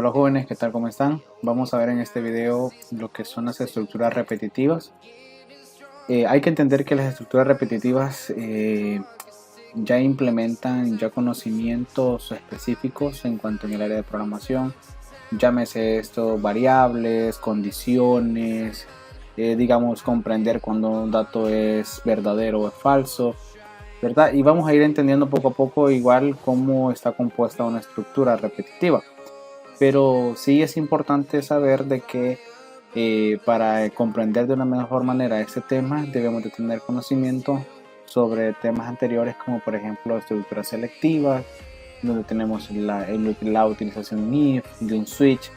Hola jóvenes, ¿qué tal? ¿Cómo están? Vamos a ver en este video lo que son las estructuras repetitivas. Hay que entender que las estructuras repetitivas ya implementan conocimientos específicos en cuanto en el área de programación. Llámese esto variables, condiciones, digamos comprender cuando un dato es verdadero o es falso, ¿verdad? Y vamos a ir entendiendo poco a poco igual cómo está compuesta una estructura repetitiva. Pero sí es importante saber de que para comprender de una mejor manera este tema debemos de tener conocimiento sobre temas anteriores como por ejemplo estructuras selectivas, donde tenemos la utilización if, de un switch,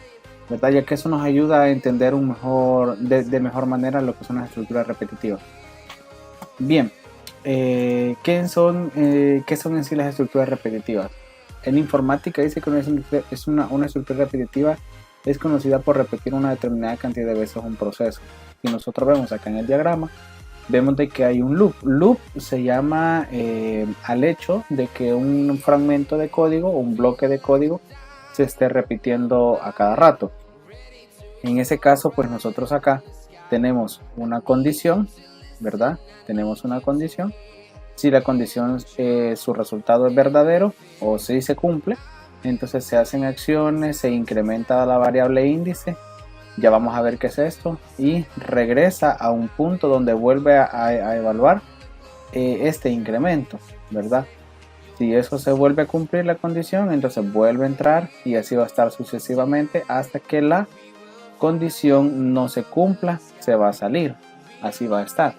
¿verdad? Ya que eso nos ayuda a entender de mejor manera lo que son las estructuras repetitivas. Bien, ¿qué son en sí las estructuras repetitivas? En informática dice que una estructura repetitiva es conocida por repetir una determinada cantidad de veces un proceso. Si nosotros vemos acá en el diagrama, vemos de que hay un loop. Loop se llama al hecho de que un fragmento de código o un bloque de código se esté repitiendo a cada rato. En ese caso, pues nosotros acá tenemos una condición, ¿verdad? Tenemos una condición. Si la condición, su resultado es verdadero o si se cumple, entonces se hacen acciones, se incrementa la variable índice, ya vamos a ver qué es esto, y regresa a un punto donde vuelve a evaluar este incremento, ¿verdad? Si eso se vuelve a cumplir la condición, entonces vuelve a entrar y así va a estar sucesivamente hasta que la condición no se cumpla, se va a salir, así va a estar.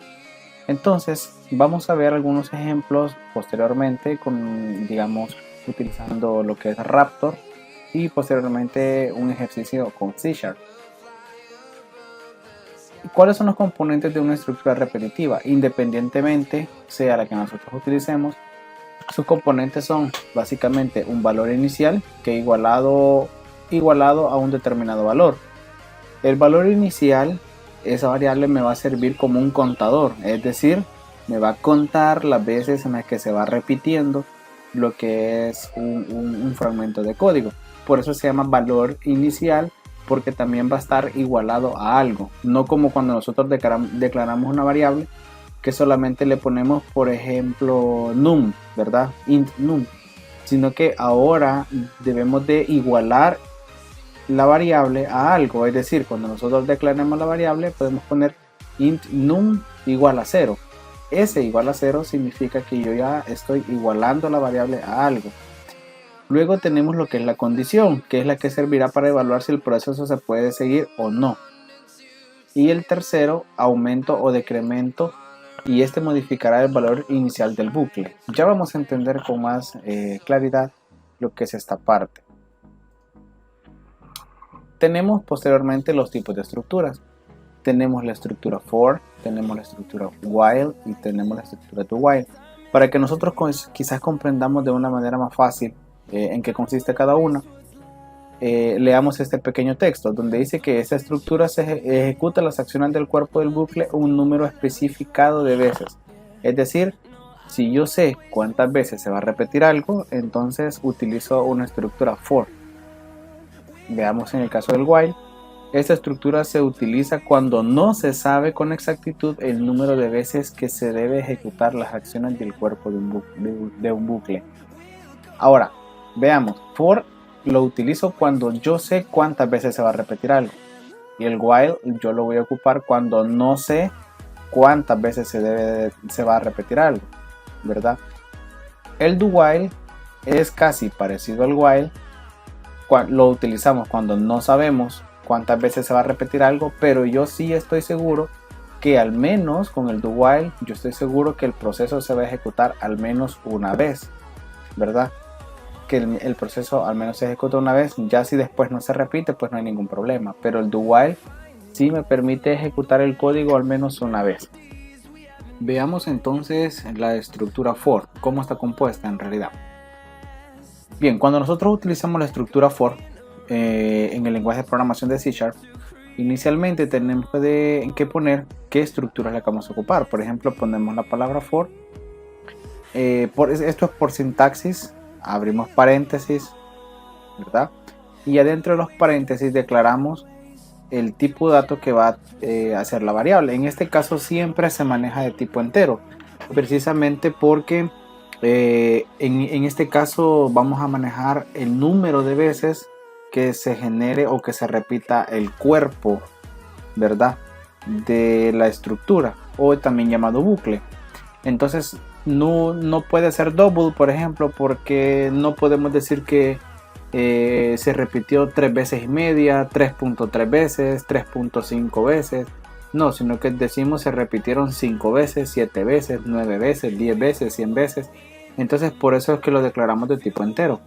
Entonces vamos a ver algunos ejemplos posteriormente digamos utilizando lo que es Raptor y posteriormente un ejercicio con C#. ¿Cuáles son los componentes de una estructura repetitiva? Independientemente sea la que nosotros utilicemos, sus componentes son básicamente un valor inicial que igualado a un determinado valor. El valor inicial, esa variable me va a servir como un contador, es decir, me va a contar las veces en las que se va repitiendo lo que es un fragmento de código. Por eso se llama valor inicial, porque también va a estar igualado a algo, no como cuando nosotros declaramos una variable que solamente le ponemos, por ejemplo, num, ¿verdad? Int num, sino que ahora debemos de igualar la variable a algo, es decir, cuando nosotros declaremos la variable podemos poner int num igual a 0. Ese igual a 0 significa que yo ya estoy igualando la variable a algo. Luego tenemos lo que es la condición, que es la que servirá para evaluar si el proceso se puede seguir o no. Y el tercero, aumento o decremento, y este modificará el valor inicial del bucle. Ya vamos a entender con más claridad lo que es esta parte. Tenemos posteriormente los tipos de estructuras. Tenemos la estructura for, tenemos la estructura while y tenemos la estructura do while. Para que nosotros quizás comprendamos de una manera más fácil en qué consiste cada una, leamos este pequeño texto donde dice que esta estructura se ejecuta las acciones del cuerpo del bucle un número especificado de veces. Es decir, si yo sé cuántas veces se va a repetir algo, entonces utilizo una estructura for. Veamos en el caso del while. Esta estructura se utiliza cuando no se sabe con exactitud el número de veces que se debe ejecutar las acciones del cuerpo de un bucle. Ahora, veamos, for lo utilizo cuando yo sé cuántas veces se va a repetir algo. Y el while yo lo voy a ocupar cuando no sé cuántas veces se va a repetir algo, ¿verdad? El do while es casi parecido al while. Lo utilizamos cuando no sabemos cuántas veces se va a repetir algo, pero yo sí estoy seguro que al menos con el do while yo estoy seguro que el proceso se va a ejecutar al menos una vez, ¿verdad? Que el proceso al menos se ejecuta una vez, ya si después no se repite pues no hay ningún problema, pero el do while sí me permite ejecutar el código al menos una vez. Veamos entonces la estructura for, cómo está compuesta en realidad. Bien, cuando nosotros utilizamos la estructura for en el lenguaje de programación de C#, inicialmente tenemos que poner qué estructuras le vamos a ocupar. Por ejemplo, ponemos la palabra for. Esto es por sintaxis, abrimos paréntesis, ¿verdad? y adentro de los paréntesis declaramos el tipo de dato que va a ser la variable. En este caso siempre se maneja de tipo entero, precisamente porque en este caso vamos a manejar el número de veces que se genere o que se repita el cuerpo, ¿verdad?, de la estructura, o también llamado bucle. Entonces no puede ser double, por ejemplo, porque no podemos decir que se repitió 3 veces y media, 3.3 veces, 3.5 veces. No, sino que decimos se repitieron 5 veces, 7 veces, 9 veces, 10 veces, 100 veces. Entonces por eso es que lo declaramos de tipo entero.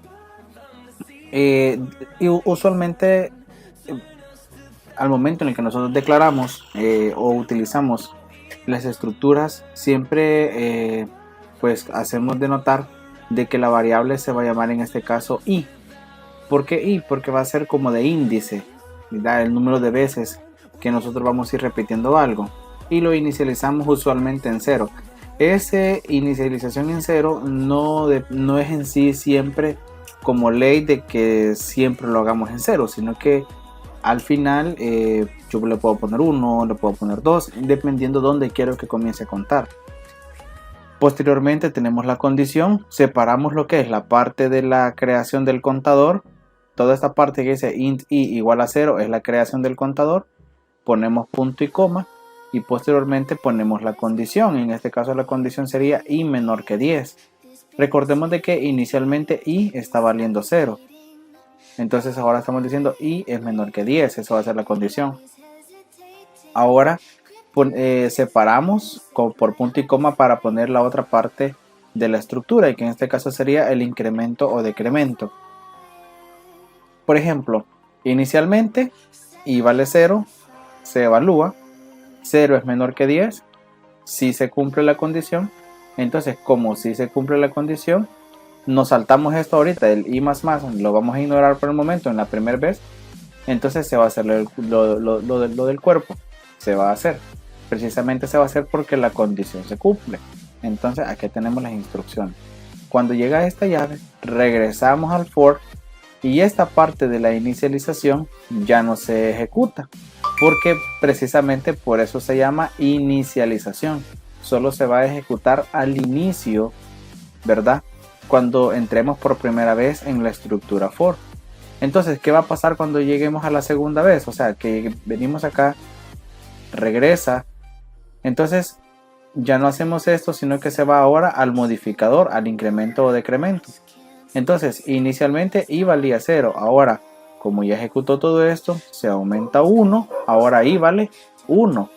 Y usualmente al momento en el que nosotros declaramos o utilizamos las estructuras, siempre pues hacemos de notar de que la variable se va a llamar en este caso i. ¿Por qué i? Porque va a ser como de índice, ¿verdad?, el número de veces que nosotros vamos a ir repitiendo algo, y lo inicializamos usualmente en 0. Esa inicialización en 0 no es en sí siempre como ley de que siempre lo hagamos en 0, sino que al final yo le puedo poner 1, le puedo poner 2, dependiendo de dónde quiero que comience a contar. Posteriormente tenemos la condición, separamos lo que es la parte de la creación del contador. Toda esta parte que dice int i igual a 0 es la creación del contador. Ponemos punto y coma y posteriormente ponemos la condición. En este caso la condición sería i menor que 10. Recordemos de que inicialmente i está valiendo 0. Entonces ahora estamos diciendo i es menor que 10. Eso va a ser la condición. Ahora separamos por punto y coma para poner la otra parte de la estructura, y que en este caso sería el incremento o decremento. Por ejemplo, inicialmente i vale 0, se evalúa, 0 es menor que 10, si se cumple la condición. Entonces, como si se cumple la condición, nos saltamos esto ahorita, el i más más, lo vamos a ignorar por el momento en la primera vez. Entonces se va a hacer lo del cuerpo, se va a hacer. Precisamente se va a hacer porque la condición se cumple. Entonces aquí tenemos las instrucciones. Cuando llega esta llave, regresamos al for y esta parte de la inicialización ya no se ejecuta, porque precisamente por eso se llama inicialización. Solo se va a ejecutar al inicio, ¿verdad?, cuando entremos por primera vez en la estructura for. Entonces, ¿qué va a pasar cuando lleguemos a la segunda vez? O sea, que venimos acá, regresa. Entonces, ya no hacemos esto, sino que se va ahora al modificador, al incremento o decremento. Entonces, inicialmente i valía 0. Ahora, como ya ejecutó todo esto, se aumenta 1. Ahora i vale 1.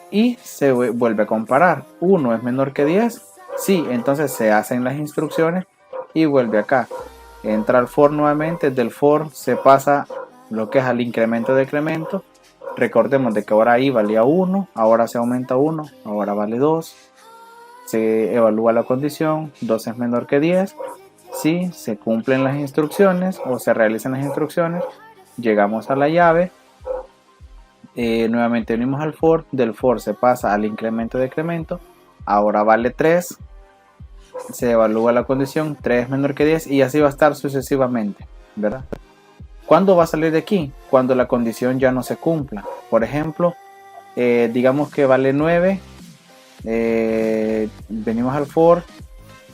Y se vuelve a comparar. 1 es menor que 10. Sí, entonces se hacen las instrucciones y vuelve acá. Entra al for nuevamente. Del for se pasa lo que es al incremento decremento. Recordemos de que ahora i valía 1, ahora se aumenta 1, ahora vale 2. Se evalúa la condición, 2 es menor que 10. Si se cumplen las instrucciones o se realizan las instrucciones, llegamos a la llave. Nuevamente unimos al for, del for se pasa al incremento decremento, ahora vale 3. Se evalúa la condición, 3 es menor que 10 y así va a estar sucesivamente, ¿verdad? ¿Cuándo va a salir de aquí? Cuando la condición ya no se cumpla. Por ejemplo, digamos que vale 9, venimos al for,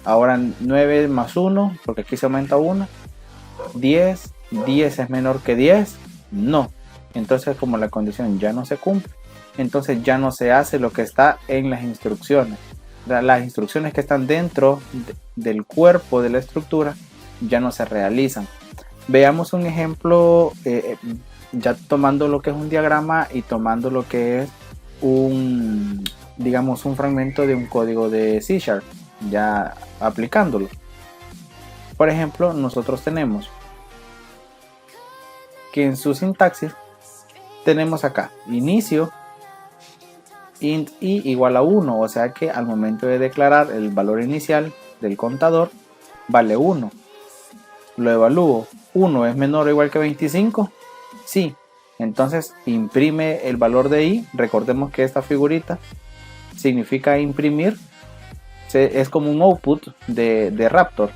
ahora 9 más 1, porque aquí se aumenta 1, 10, 10 es menor que 10, no. Entonces, como la condición ya no se cumple, entonces ya no se hace lo que está en las instrucciones. Las instrucciones que están dentro del cuerpo de la estructura ya no se realizan. Veamos un ejemplo, ya tomando lo que es un diagrama y tomando lo que es digamos un fragmento de un código de C#, ya aplicándolo. Por ejemplo, nosotros tenemos que en su sintaxis tenemos acá inicio int i igual a 1, o sea que al momento de declarar el valor inicial del contador vale 1. Lo evalúo, 1 es menor o igual que 25, sí, entonces imprime el valor de i. Recordemos que esta figurita significa imprimir, es como un output de Raptor,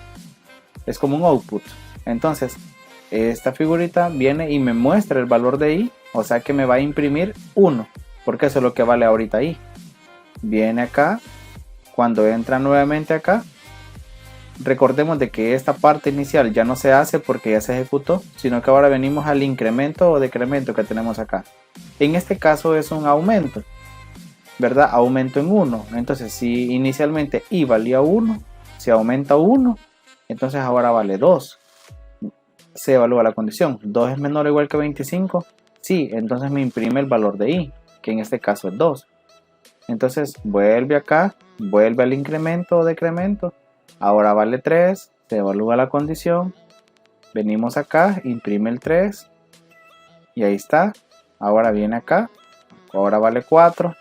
es como un output. Entonces esta figurita viene y me muestra el valor de i, o sea que me va a imprimir 1, porque eso es lo que vale ahorita i. Viene acá, cuando entra nuevamente acá, recordemos de que esta parte inicial ya no se hace porque ya se ejecutó, sino que ahora venimos al incremento o decremento que tenemos acá. En este caso es un aumento, ¿verdad? Aumento en 1. Entonces si inicialmente i valía 1, se aumenta 1, entonces ahora vale 2. Se evalúa la condición. 2 es menor o igual que 25. Sí, entonces me imprime el valor de i, que en este caso es 2. Entonces vuelve acá, vuelve al incremento o decremento. Ahora vale 3, se evalúa la condición. Venimos acá, imprime el 3. Y ahí está. Ahora viene acá. Ahora vale 4.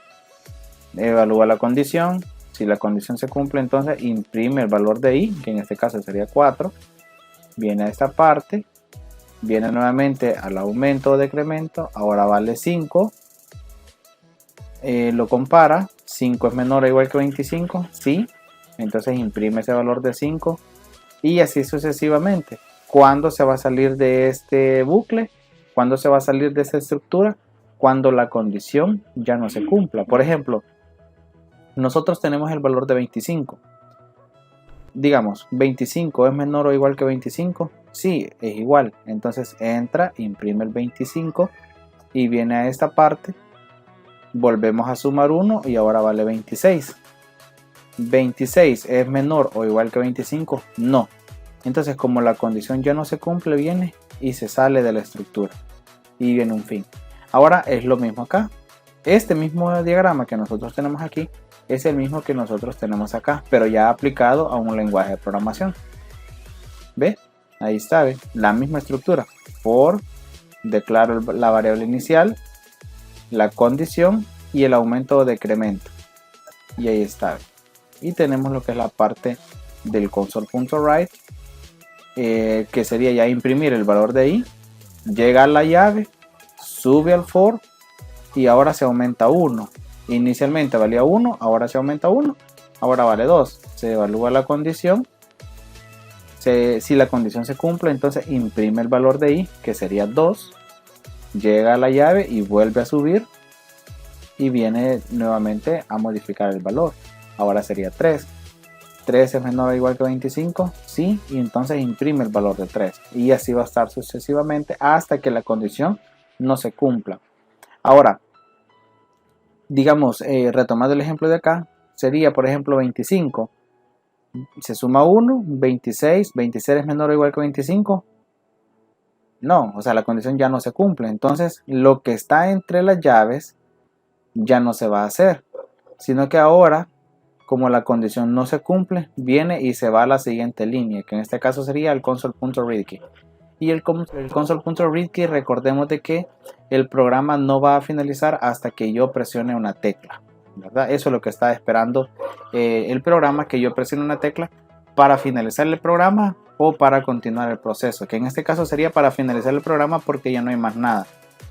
Evalúa la condición. Si la condición se cumple, entonces imprime el valor de i, que en este caso sería 4. Viene a esta parte. Viene nuevamente al aumento o decremento. Ahora vale 5. Lo compara. 5 es menor o igual que 25. Sí. Entonces imprime ese valor de 5. Y así sucesivamente. ¿Cuándo se va a salir de este bucle? ¿Cuándo se va a salir de esta estructura? Cuando la condición ya no se cumpla. Por ejemplo, nosotros tenemos el valor de 25. Digamos, 25 es menor o igual que 25. Sí, es igual. Entonces entra, imprime el 25 y viene a esta parte. Volvemos a sumar 1 y ahora vale 26. 26 es menor o igual que 25. No. Entonces como la condición ya no se cumple, viene y se sale de la estructura. Y viene un fin. Ahora es lo mismo acá. Este mismo diagrama que nosotros tenemos aquí es el mismo que nosotros tenemos acá, pero ya aplicado a un lenguaje de programación. ¿Ve? Ahí está, ¿ve? La misma estructura. For, declaro la variable inicial, la condición y el aumento o decremento. Y ahí está, ¿ve? Y tenemos lo que es la parte del console.write, que sería ya imprimir el valor de i, llega a la llave, sube al for y ahora se aumenta 1. Inicialmente valía 1, ahora se aumenta 1, ahora vale 2. Se evalúa la condición. Si la condición se cumple, entonces imprime el valor de i, que sería 2. Llega a la llave y vuelve a subir. Y viene nuevamente a modificar el valor. Ahora sería 3. 3 es menor o igual que 25. Sí, y entonces imprime el valor de 3. Y así va a estar sucesivamente hasta que la condición no se cumpla. Ahora, digamos, retomando el ejemplo de acá, sería por ejemplo 25, se suma 1, 26, 26 es menor o igual que 25, no, o sea la condición ya no se cumple, entonces lo que está entre las llaves ya no se va a hacer, sino que ahora, como la condición no se cumple, viene y se va a la siguiente línea, que en este caso sería el console.readKey. Y el console.readKey, recordemos de que el programa no va a finalizar hasta que yo presione una tecla, ¿verdad? Eso es lo que está esperando el programa, que yo presione una tecla para finalizar el programa o para continuar el proceso, que en este caso sería para finalizar el programa porque ya no hay más nada.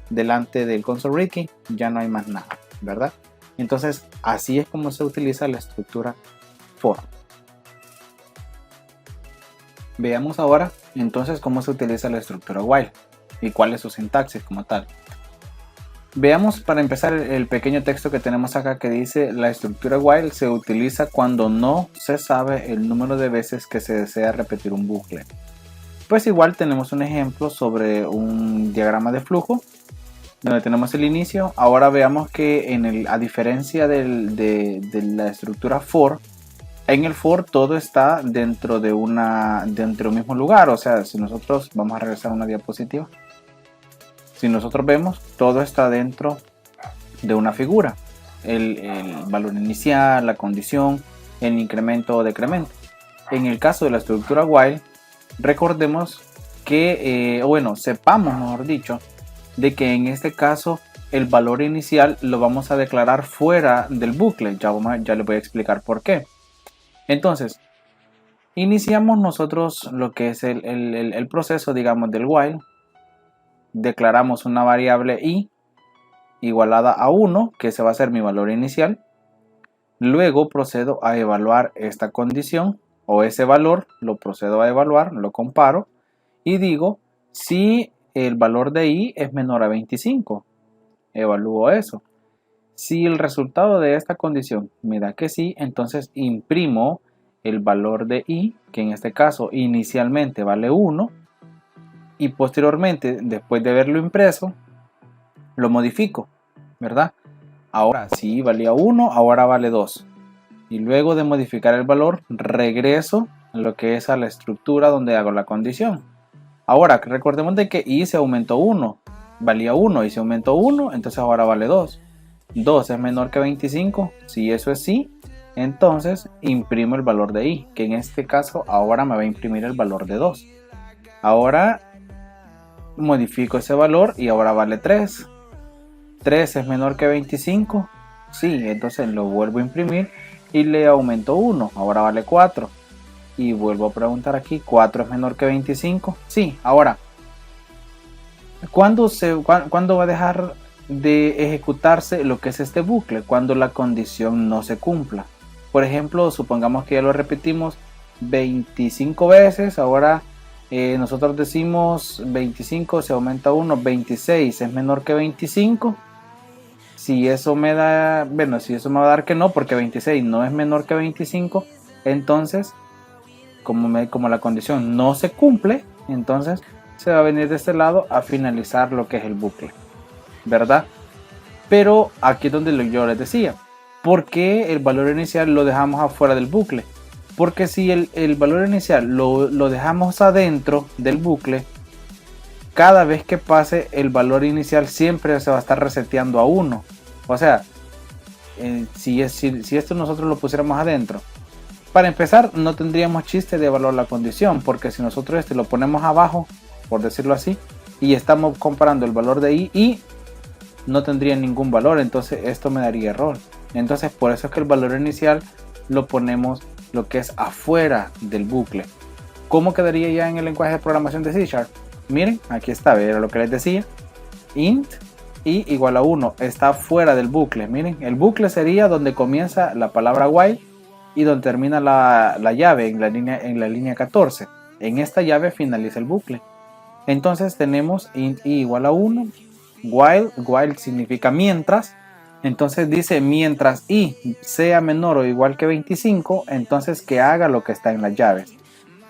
Delante del console.readKey ya no hay más nada, ¿verdad? Entonces así es como se utiliza la estructura for. Veamos ahora entonces cómo se utiliza la estructura while y cuál es su sintaxis como tal. Veamos para empezar el pequeño texto que tenemos acá que dice: la estructura while se utiliza cuando no se sabe el número de veces que se desea repetir un bucle. Pues igual tenemos un ejemplo sobre un diagrama de flujo donde tenemos el inicio. Ahora veamos que a diferencia de la estructura for, en el for todo está dentro de un mismo lugar. O sea, si nosotros vamos a regresar a una diapositiva, si nosotros vemos, todo está dentro de una figura: el valor inicial, la condición, el incremento o decremento. En el caso de la estructura while, recordemos que, sepamos mejor dicho, de que en este caso el valor inicial lo vamos a declarar fuera del bucle. Ya les voy a explicar por qué. Entonces, iniciamos nosotros lo que es el proceso, digamos, del while. Declaramos una variable i igualada a 1, que ese va a ser mi valor inicial. Luego procedo a evaluar esta condición o ese valor, lo procedo a evaluar, lo comparo y digo Si el valor de i es menor a 25, evalúo eso. Si el resultado de esta condición me da que sí, entonces imprimo el valor de i, que en este caso inicialmente vale 1, y posteriormente, después de haberlo impreso, lo modifico, ¿verdad? Ahora, si valía 1, ahora vale 2. Y luego de modificar el valor, regreso a lo que es a la estructura donde hago la condición. Ahora, recordemos de que i se aumentó 1, valía 1 y se aumentó 1, entonces ahora vale 2. 2 es menor que 25, si eso es sí, entonces imprimo el valor de i, que en este caso ahora me va a imprimir el valor de 2. Ahora modifico ese valor y ahora vale 3. 3 es menor que 25, sí, entonces lo vuelvo a imprimir y le aumento 1, ahora vale 4. Y vuelvo a preguntar aquí, 4 es menor que 25, sí. Ahora, ¿cuándo va a dejar de ejecutarse lo que es este bucle? Cuando la condición no se cumpla. Por ejemplo, supongamos que ya lo repetimos 25 veces, ahora nosotros decimos 25 se aumenta 1, 26 es menor que 25. Si eso me da, bueno, si eso me va a dar que no, porque 26 no es menor que 25, entonces, como la condición no se cumple, entonces se va a venir de este lado a finalizar lo que es el bucle, ¿verdad? Pero aquí es donde yo les decía, ¿por qué el valor inicial lo dejamos afuera del bucle? Porque si el valor inicial lo dejamos adentro del bucle, cada vez que pase el valor inicial siempre se va a estar reseteando a 1. O sea, si esto nosotros lo pusiéramos adentro, para empezar no tendríamos chiste de evaluar la condición, porque si nosotros lo ponemos abajo, por decirlo así, y estamos comparando el valor de i, no tendría ningún valor, entonces esto me daría error. Entonces por eso es que el valor inicial lo ponemos lo que es afuera del bucle. ¿Cómo quedaría ya en el lenguaje de programación de C#? Miren, aquí está, era lo que les decía. Int i igual a 1 está fuera del bucle. Miren, el bucle sería donde comienza la palabra while y donde termina la llave en la línea 14. En esta llave finaliza el bucle. Entonces tenemos int i igual a 1. While significa mientras. Entonces dice mientras i sea menor o igual que 25, entonces que haga lo que está en las llaves.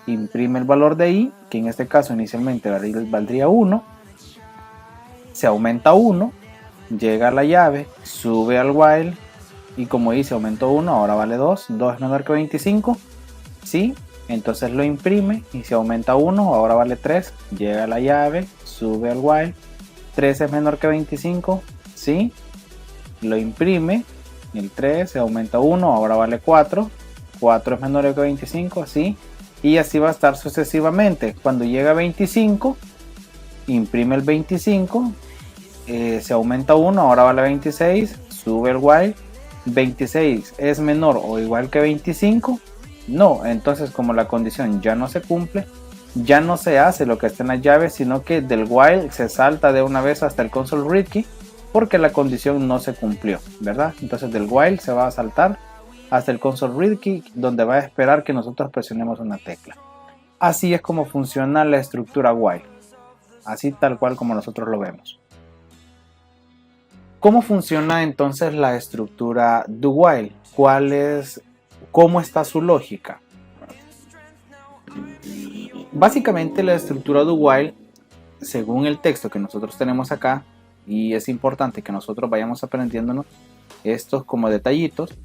Imprime el valor de i, que en este caso inicialmente valdría 1, se aumenta 1, llega a la llave, sube al while y como i se aumentó 1, ahora vale 2, 2 es menor que 25, sí, entonces lo imprime y se aumenta 1, ahora vale 3, llega a la llave, sube al while, 3 es menor que 25, sí, lo imprime, el 3 se aumenta 1, ahora vale 4, 4 es menor que 25, sí, y así va a estar sucesivamente. Cuando llega a 25, imprime el 25, se aumenta 1, ahora vale 26, sube el while, 26 es menor o igual que 25, no, entonces como la condición ya no se cumple, ya no se hace lo que está en la llave, sino que del while se salta de una vez hasta el console read key, porque la condición no se cumplió, ¿verdad? Entonces del while se va a saltar hasta el console read key, donde va a esperar que nosotros presionemos una tecla. Así es como funciona la estructura while, así tal cual como nosotros lo vemos. ¿Cómo funciona entonces la estructura do while? ¿Cómo está su lógica? Básicamente la estructura do while, según el texto que nosotros tenemos acá, y es importante que nosotros vayamos aprendiéndonos estos como detallitos,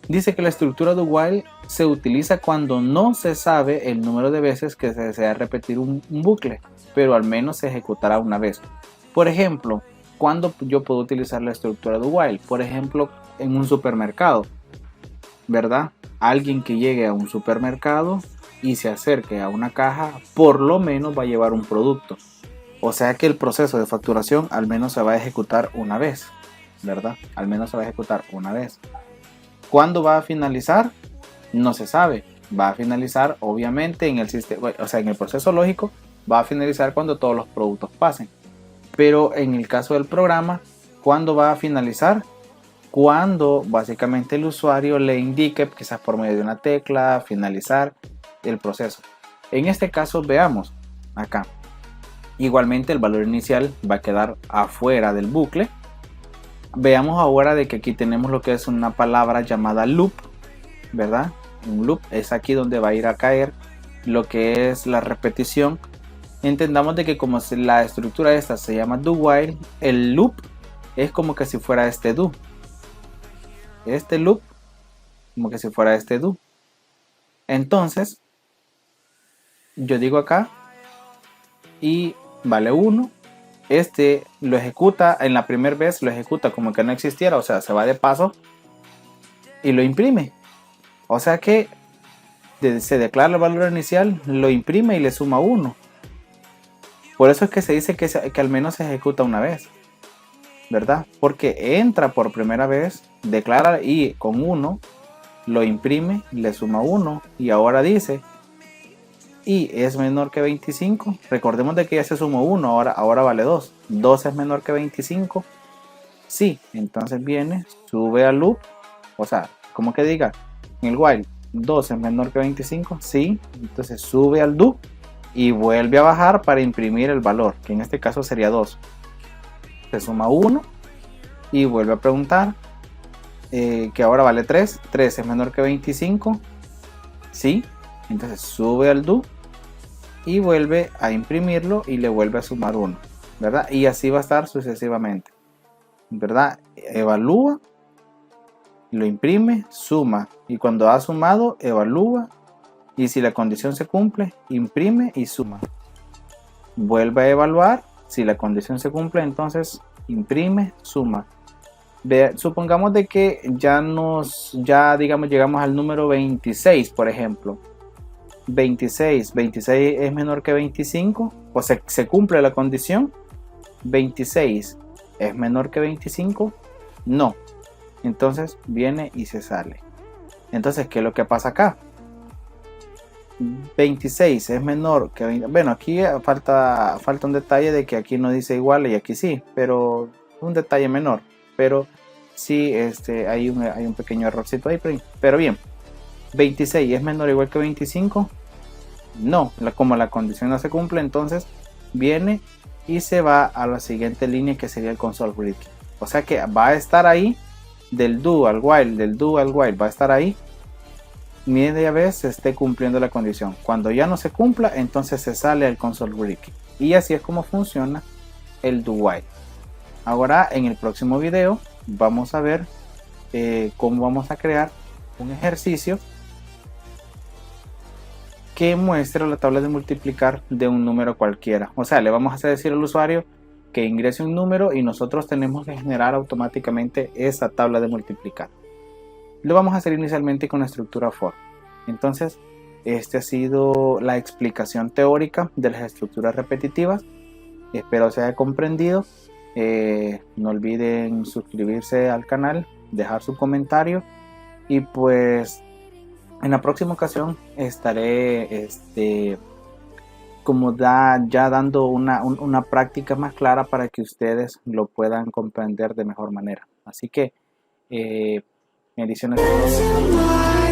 dice que la estructura do while se utiliza cuando no se sabe el número de veces que se desea repetir un bucle, pero al menos se ejecutará una vez. Por ejemplo, ¿cuándo yo puedo utilizar la estructura do while? Por ejemplo, en un supermercado, ¿verdad? Alguien que llegue a un supermercado y se acerque a una caja, por lo menos va a llevar un producto. O sea que el proceso de facturación al menos se va a ejecutar una vez, ¿verdad? Al menos se va a ejecutar una vez. ¿Cuándo va a finalizar? No se sabe. Va a finalizar obviamente en el sistema, o sea, en el proceso lógico va a finalizar cuando todos los productos pasen. Pero en el caso del programa, ¿cuándo va a finalizar? Cuando básicamente el usuario le indique, quizás por medio de una tecla, finalizar el proceso. En este caso veamos acá. Igualmente el valor inicial va a quedar afuera del bucle. Veamos ahora de que aquí tenemos lo que es una palabra llamada loop, ¿verdad? Un loop es aquí donde va a ir a caer lo que es la repetición. Entendamos de que como la estructura esta se llama do while, el loop es como que si fuera este do. Este loop como que si fuera este do. Entonces yo digo acá y vale 1. Este lo ejecuta en la primera vez, lo ejecuta como que no existiera, o sea, se va de paso y lo imprime. O sea que se declara el valor inicial, lo imprime y le suma 1. Por eso es que se dice que al menos se ejecuta una vez, ¿verdad? Porque entra por primera vez, declara y con 1, lo imprime, le suma 1 y ahora dice y es menor que 25. Recordemos de que ya se sumó 1, ahora vale 2. 2 es menor que 25. Sí, entonces viene, sube al loop, o sea, como que diga en el while 2 es menor que 25, sí, entonces sube al do y vuelve a bajar para imprimir el valor, que en este caso sería 2. Se suma 1 y vuelve a preguntar que ahora vale 3. 3 es menor que 25, sí, entonces sube al do y vuelve a imprimirlo y le vuelve a sumar 1, ¿verdad? Y así va a estar sucesivamente, ¿verdad? Evalúa, lo imprime, suma y cuando ha sumado evalúa y si la condición se cumple imprime y suma, vuelve a evaluar, si la condición se cumple entonces imprime, suma. Supongamos de que ya digamos llegamos al número 26, por ejemplo. 26 es menor que 25, o se cumple la condición. 26 es menor que 25, no. Entonces viene y se sale. Entonces, ¿qué es lo que pasa acá? 26 es menor que 20. Bueno, aquí falta un detalle de que aquí no dice igual y aquí sí, pero un detalle menor. Pero sí, hay un pequeño errorcito ahí, pero bien. 26 es menor o igual que 25, no, como la condición no se cumple, entonces viene y se va a la siguiente línea que sería el console breaking. O sea que va a estar ahí del do al while, va a estar ahí media vez se esté cumpliendo la condición. Cuando ya no se cumpla, entonces se sale al console breaking. Y así es como funciona el do while. Ahora en el próximo video vamos a ver cómo vamos a crear un ejercicio que muestre la tabla de multiplicar de un número cualquiera. O sea, le vamos a decir al usuario que ingrese un número y nosotros tenemos que generar automáticamente esa tabla de multiplicar. Lo vamos a hacer inicialmente con la estructura for. Entonces, esta ha sido la explicación teórica de las estructuras repetitivas. Espero se haya comprendido. No olviden suscribirse al canal, dejar su comentario y pues en la próxima ocasión estaré como ya dando una práctica más clara para que ustedes lo puedan comprender de mejor manera. Así que bendiciones a todos.